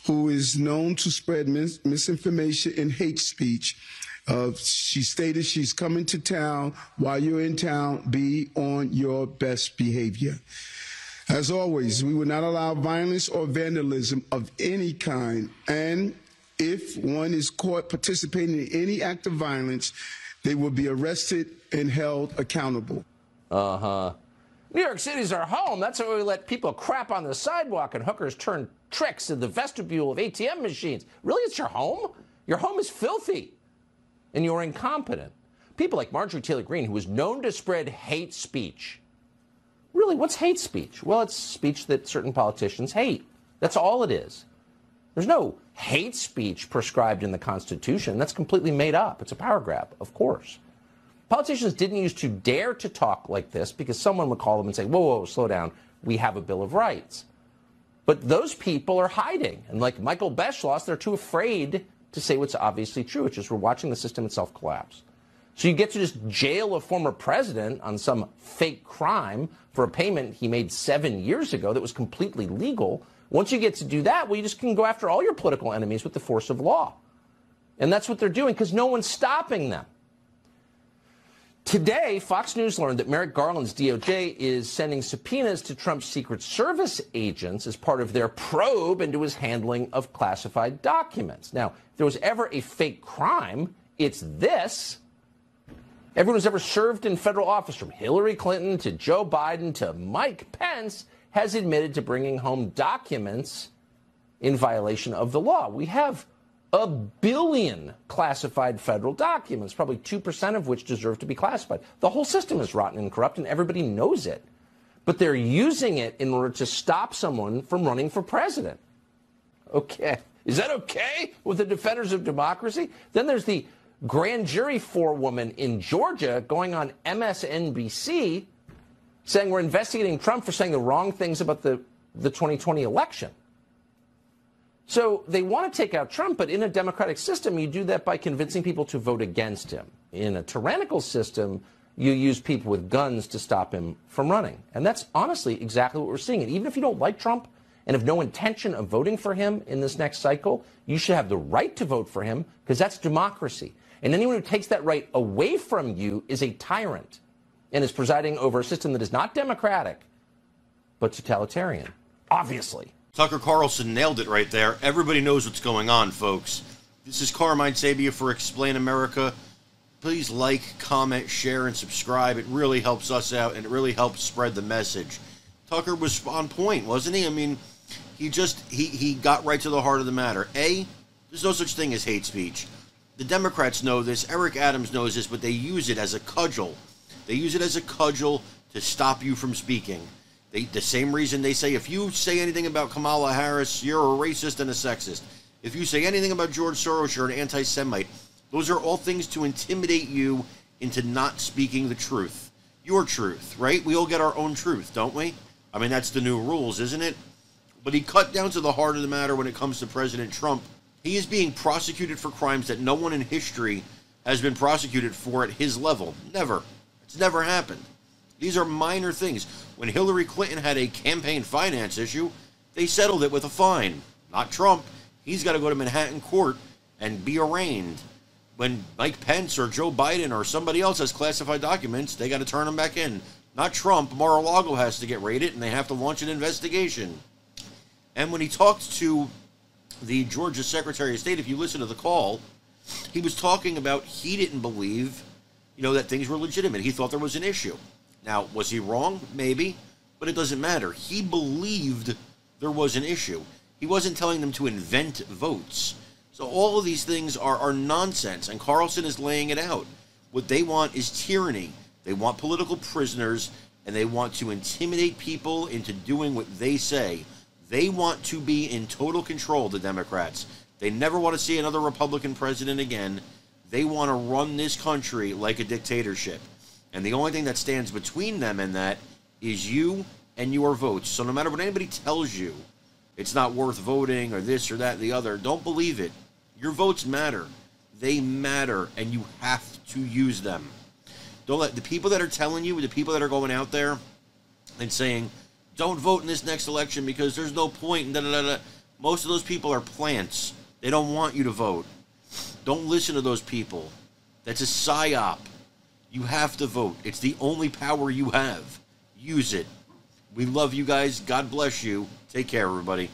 who is known to spread misinformation and hate speech. She stated she's coming to town. While you're in town, be on your best behavior. As always, we will not allow violence or vandalism of any kind. And if one is caught participating in any act of violence, they will be arrested and held accountable. New York City's our home. That's why we let people crap on the sidewalk and hookers turn tricks in the vestibule of ATM machines. Really, it's your home? Your home is filthy, and you're incompetent. People like Marjorie Taylor Greene, who was known to spread hate speech. Really, what's hate speech? Well, it's speech that certain politicians hate. That's all it is. There's no hate speech prescribed in the Constitution. That's completely made up. It's a power grab, of course. Politicians didn't used to dare to talk like this because someone would call them and say, whoa, whoa, slow down. We have a Bill of Rights. But those people are hiding. And like Michael Beschloss, they're too afraid to say what's obviously true, which is we're watching the system itself collapse. So you get to just jail a former president on some fake crime for a payment he made 7 years ago that was completely legal. Once you get to do that, well, you just can go after all your political enemies with the force of law. And that's what they're doing because no one's stopping them. Today, Fox News learned that Merrick Garland's DOJ is sending subpoenas to Trump's Secret Service agents as part of their probe into his handling of classified documents. Now, if there was ever a fake crime, it's this. Everyone who's ever served in federal office, from Hillary Clinton to Joe Biden to Mike Pence, has admitted to bringing home documents in violation of the law. We have 1 billion classified federal documents, probably 2% of which deserve to be classified. The whole system is rotten and corrupt, and everybody knows it. But they're using it in order to stop someone from running for president. Okay. Is that okay with the defenders of democracy? Then there's the grand jury forewoman in Georgia going on MSNBC saying we're investigating Trump for saying the wrong things about the 2020 election. So they want to take out Trump, but in a democratic system, you do that by convincing people to vote against him. In a tyrannical system, you use people with guns to stop him from running. And that's honestly exactly what we're seeing. And even if you don't like Trump and have no intention of voting for him in this next cycle, you should have the right to vote for him because that's democracy. And anyone who takes that right away from you is a tyrant and is presiding over a system that is not democratic, but totalitarian, obviously. Tucker Carlson nailed it right there. Everybody knows what's going on, folks. This is Carmine Sabia for Explain America. Please like, comment, share, and subscribe. It really helps us out, and it really helps spread the message. Tucker was on point, wasn't he? I mean, he got right to the heart of the matter. There's no such thing as hate speech. The Democrats know this. Eric Adams knows this, but they use it as a cudgel. They use it as a cudgel to stop you from speaking. The same reason they say if you say anything about Kamala Harris, you're a racist and a sexist. If you say anything about George Soros, you're an anti-Semite. Those are all things to intimidate you into not speaking the truth. Your truth, right? We all get our own truth, don't we? I mean, that's the new rules, isn't it? But he cut down to the heart of the matter when it comes to President Trump. He is being prosecuted for crimes that no one in history has been prosecuted for at his level. Never. It's never happened. These are minor things. When Hillary Clinton had a campaign finance issue, they settled it with a fine. Not Trump. He's got to go to Manhattan court and be arraigned. When Mike Pence or Joe Biden or somebody else has classified documents, they got to turn them back in. Not Trump. Mar-a-Lago has to get raided, and they have to launch an investigation. And when he talked to the Georgia Secretary of State, if you listen to the call, he was talking about he didn't believe, that things were legitimate. He thought there was an issue. Now, was he wrong? Maybe, but it doesn't matter. He believed there was an issue. He wasn't telling them to invent votes. So all of these things are nonsense, and Carlson is laying it out. What they want is tyranny. They want political prisoners, and they want to intimidate people into doing what they say. They want to be in total control, the Democrats. They never want to see another Republican president again. They want to run this country like a dictatorship. And the only thing that stands between them and that is you and your votes. So no matter what anybody tells you, it's not worth voting or this or that or the other, don't believe it. Your votes matter. They matter, and you have to use them. Don't let the people that are telling you, the people that are going out there and saying, don't vote in this next election because there's no point, Most of those people are plants. They don't want you to vote. Don't listen to those people. That's a psyop. You have to vote. It's the only power you have. Use it. We love you guys. God bless you. Take care, everybody.